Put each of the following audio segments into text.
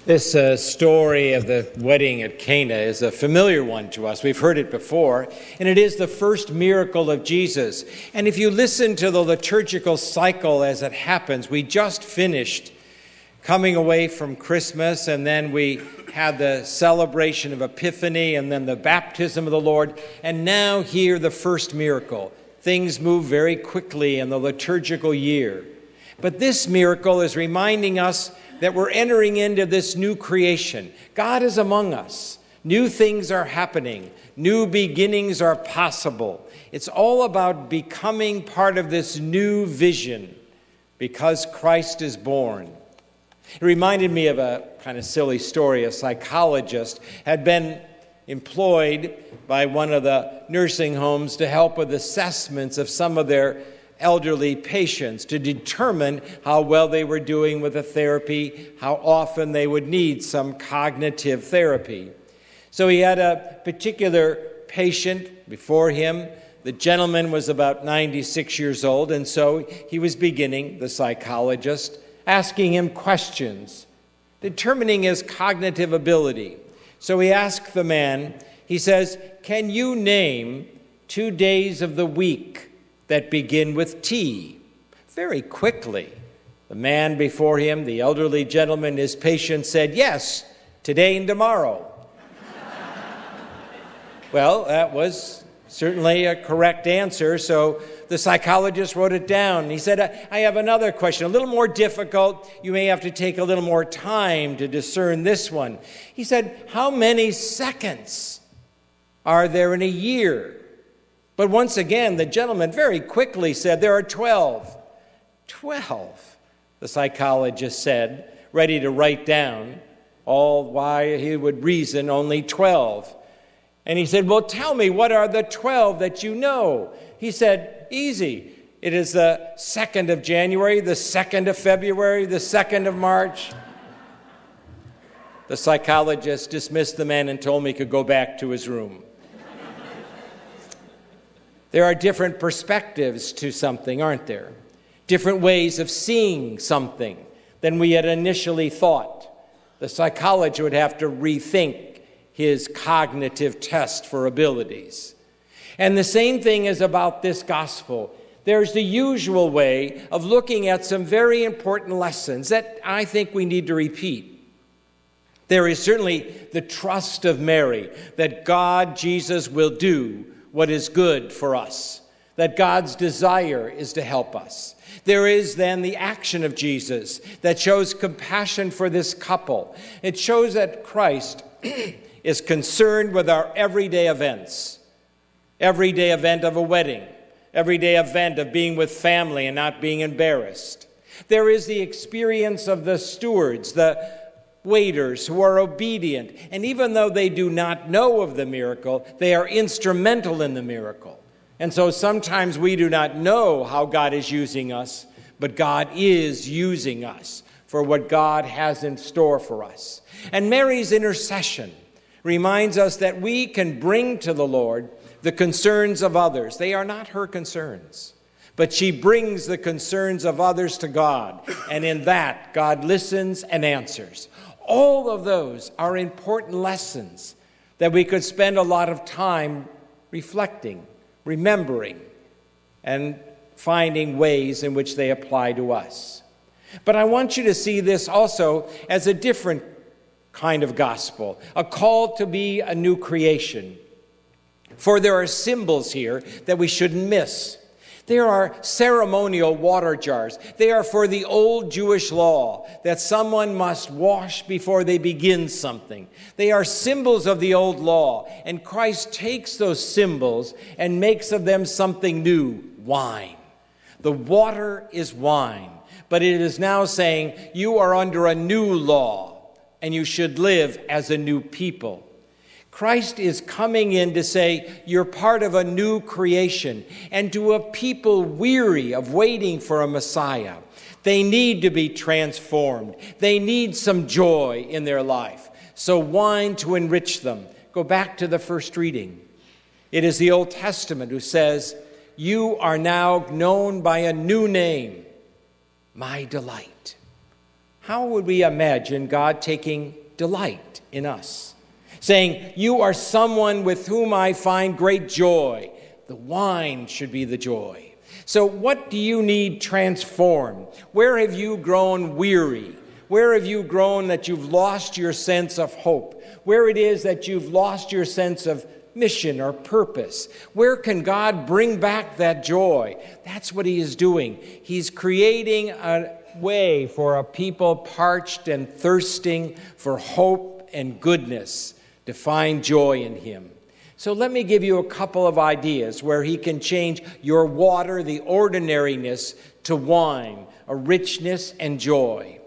This story of the wedding at Cana is a familiar one to us. We've heard it before, and it is the first miracle of Jesus. And if you listen to the liturgical cycle as it happens, we just finished coming away from Christmas, and then we had the celebration of Epiphany, and then the baptism of the Lord, and now here the first miracle. Things move very quickly in the liturgical year. But this miracle is reminding us that we're entering into this new creation. God is among us. New things are happening. New beginnings are possible. It's all about becoming part of this new vision because Christ is born. It reminded me of a kind of silly story. A psychologist had been employed by one of the nursing homes to help with assessments of some of their elderly patients to determine how well they were doing with the therapy, how often they would need some cognitive therapy. So he had a particular patient before him. The gentleman was about 96 years old, and so he was beginning, the psychologist, asking him questions, determining his cognitive ability. So he asked the man, he says, "Can you name 2 days of the week that begin with T?" Very quickly, the man before him, the elderly gentleman, his patient, said, "Yes, today and tomorrow." Well, that was certainly a correct answer, so the psychologist wrote it down. He said, I have another question, a little more difficult. You may have to take a little more time to discern this one. He said, "How many seconds are there in a year?" But once again, the gentleman very quickly said, "There are 12. 12, the psychologist said, ready to write down all why he would reason only 12. And he said, "Well, tell me, what are the 12 that you know?" He said, "Easy. It is the 2nd of January, the 2nd of February, the 2nd of March." The psychologist dismissed the man and told me he could go back to his room. There are different perspectives to something, aren't there? Different ways of seeing something than we had initially thought. The psychologist would have to rethink his cognitive test for abilities. And the same thing is about this gospel. There's the usual way of looking at some very important lessons that I think we need to repeat. There is certainly the trust of Mary that God, Jesus, will do what is good for us, that God's desire is to help us. There is then the action of Jesus that shows compassion for this couple. It shows that Christ is concerned with our everyday events, everyday event of a wedding, everyday event of being with family and not being embarrassed. There is the experience of the stewards, the waiters who are obedient, and even though they do not know of the miracle, they are instrumental in the miracle. And so sometimes we do not know how God is using us, but God is using us for what God has in store for us. And Mary's intercession reminds us that we can bring to the Lord the concerns of others. They are not her concerns, but she brings the concerns of others to God, and in that, God listens and answers. All of those are important lessons that we could spend a lot of time reflecting, remembering, and finding ways in which they apply to us. But I want you to see this also as a different kind of gospel, a call to be a new creation. For there are symbols here that we shouldn't miss. There are ceremonial water jars. They are for the old Jewish law that someone must wash before they begin something. They are symbols of the old law, and Christ takes those symbols and makes of them something new, wine. The water is wine, but it is now saying you are under a new law, and you should live as a new people. Christ is coming in to say you're part of a new creation, and to a people weary of waiting for a Messiah. They need to be transformed. They need some joy in their life. So wine to enrich them. Go back to the first reading. It is the Old Testament who says, "You are now known by a new name, my delight." how would we imagine God taking delight in us? Saying, you are someone with whom I find great joy. The wine should be the joy. So what do you need transformed? Where have you grown weary? Where have you grown that you've lost your sense of hope? Where it is that you've lost your sense of mission or purpose? Where can God bring back that joy? That's what he is doing. He's creating a way for a people parched and thirsting for hope and goodness to find joy in him. So let me give you a couple of ideas where he can change your water, the ordinariness, to wine, a richness and joy.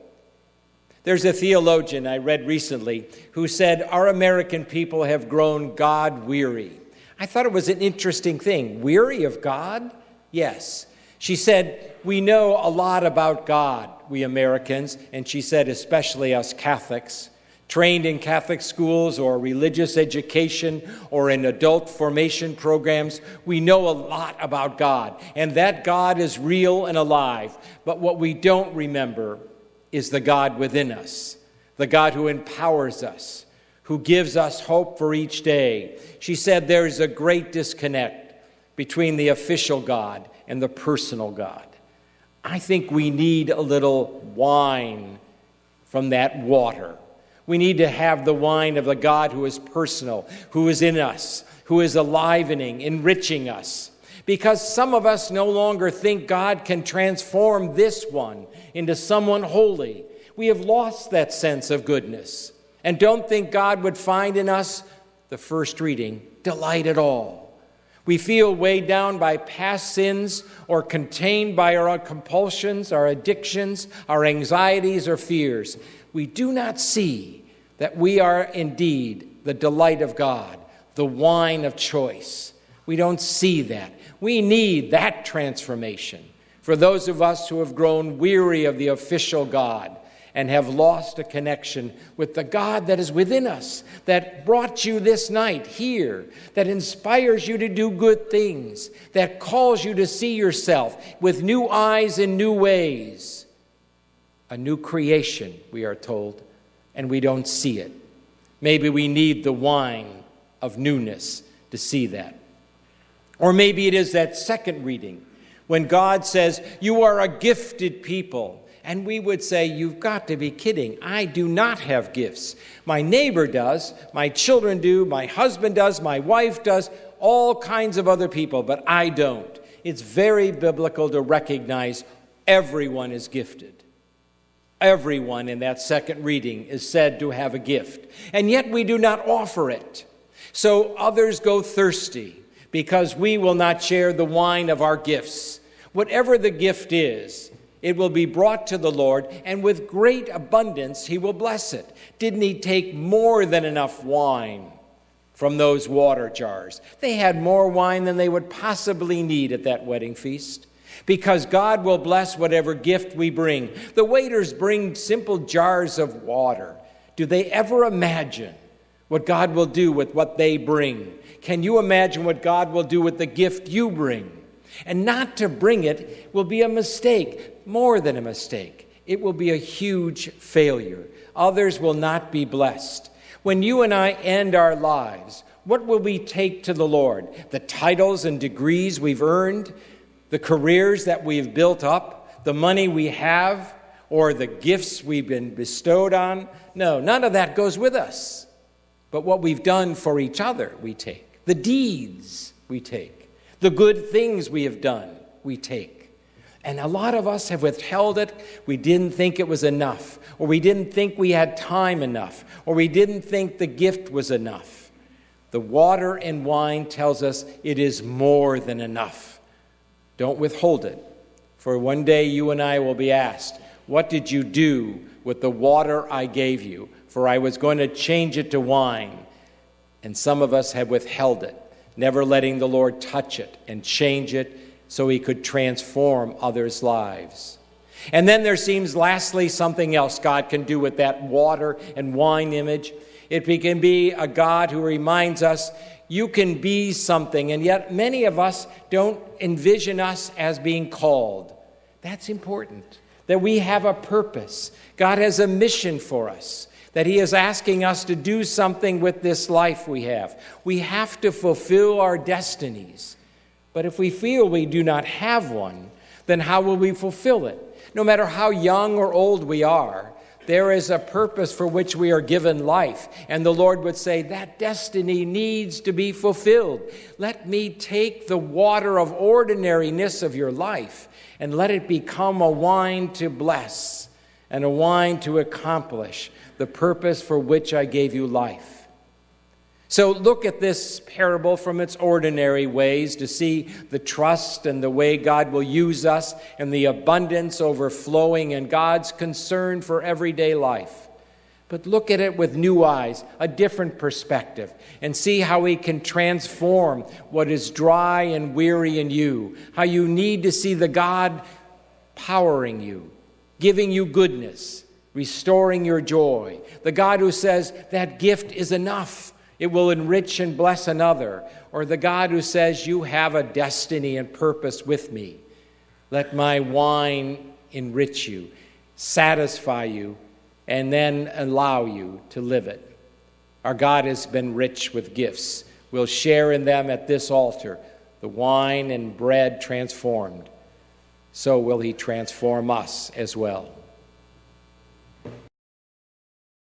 There's a theologian I read recently who said, our American people have grown God-weary. I thought it was an interesting thing. Weary of God? Yes. She said, we know a lot about God, we Americans, and she said especially us Catholics, trained in Catholic schools or religious education or in adult formation programs, we know a lot about God, and that God is real and alive. But what we don't remember is the God within us, the God who empowers us, who gives us hope for each day. She said there is a great disconnect between the official God and the personal God. I think we need a little wine from that water. We need to have the wine of the God who is personal, who is in us, who is enlivening, enriching us. Because some of us no longer think God can transform this one into someone holy. We have lost that sense of goodness and don't think God would find in us, the first reading, delight at all. We feel weighed down by past sins or contained by our compulsions, our addictions, our anxieties or fears. We do not see that we are indeed the delight of God, the wine of choice. We don't see that. We need that transformation for those of us who have grown weary of the official God and have lost a connection with the God that is within us, that brought you this night here, that inspires you to do good things, that calls you to see yourself with new eyes and new ways. A new creation, we are told, and we don't see it. Maybe we need the wine of newness to see that. Or maybe it is that second reading when God says, you are a gifted people. And we would say, you've got to be kidding. I do not have gifts. My neighbor does, my children do, my husband does, my wife does, all kinds of other people, but I don't. It's very biblical to recognize everyone is gifted. Everyone in that second reading is said to have a gift, and yet we do not offer it. So others go thirsty because we will not share the wine of our gifts. Whatever the gift is, it will be brought to the Lord, and with great abundance he will bless it. Didn't he take more than enough wine from those water jars? They had more wine than they would possibly need at that wedding feast, because God will bless whatever gift we bring. The waiters bring simple jars of water. Do they ever imagine what God will do with what they bring? Can you imagine what God will do with the gift you bring? And not to bring it will be a mistake, more than a mistake. It will be a huge failure. Others will not be blessed. When you and I end our lives, what will we take to the Lord? The titles and degrees we've earned, the careers that we've built up, the money we have, or the gifts we've been bestowed on? No, none of that goes with us. But what we've done for each other, we take. The deeds we take. The good things we have done, we take. And a lot of us have withheld it. We didn't think it was enough, or we didn't think we had time enough, or we didn't think the gift was enough. The water and wine tells us it is more than enough. Don't withhold it, for one day you and I will be asked, what did you do with the water I gave you? For I was going to change it to wine. And some of us have withheld it, never letting the Lord touch it and change it so he could transform others' lives. And then there seems lastly something else God can do with that water and wine image. It can be a God who reminds us you can be something, and yet many of us don't envision us as being called. That's important. that we have a purpose. God has a mission for us, that he is asking us to do something with this life we have. We have to fulfill our destinies. But if we feel we do not have one, then how will we fulfill it? No matter how young or old we are, there is a purpose for which we are given life. And the Lord would say, that destiny needs to be fulfilled. Let me take the water of ordinariness of your life and let it become a wine to bless and a wine to accomplish the purpose for which I gave you life. So look at this parable from its ordinary ways to see the trust and the way God will use us and the abundance overflowing and God's concern for everyday life. But look at it with new eyes, a different perspective, and see how he can transform what is dry and weary in you, how you need to see the God powering you, giving you goodness, restoring your joy, the God who says that gift is enough. It will enrich and bless another. Or the God who says, you have a destiny and purpose with me. Let my wine enrich you, satisfy you, and then allow you to live it. Our God has been rich with gifts. We'll share in them at this altar, the wine and bread transformed. So will he transform us as well.